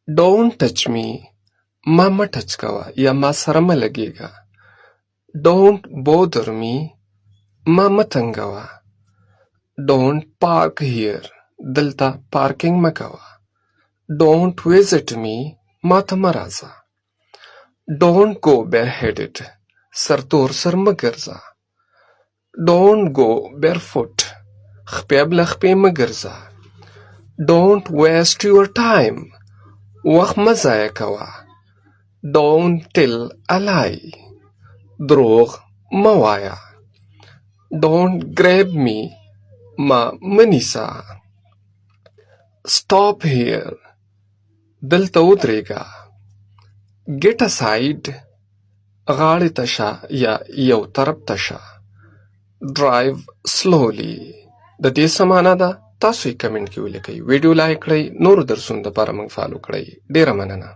Don't touch me. ما مه ټچ کوه یا ما سره مه لګېږه. Don't bother me. ما مه تنګوه. Don't park here. دلته پارکینګ مه کوه. Don't visit me. ما ته مه راځه. Don't go bareheaded. سرتور سر مه ګرځه. Don't go barefoot. خپې بله خپې مه ګرځه. Don't waste your time. وخت مه ضایع کوه. Don't tell a lie. دروغ مه وایه. Don't grab me. ما مه نیسه. Stop here. دلته ودرېږه. Get aside. غاړې ته شه یا یو طرف ته شه. Drive slowly. د دې څه مانا ده؟ تاسو یې کمنټ کې ولیکئ. ویډیو لایک کړئ. نورو درسونو دپاره موږ فالو کړئ. ډېره مننه.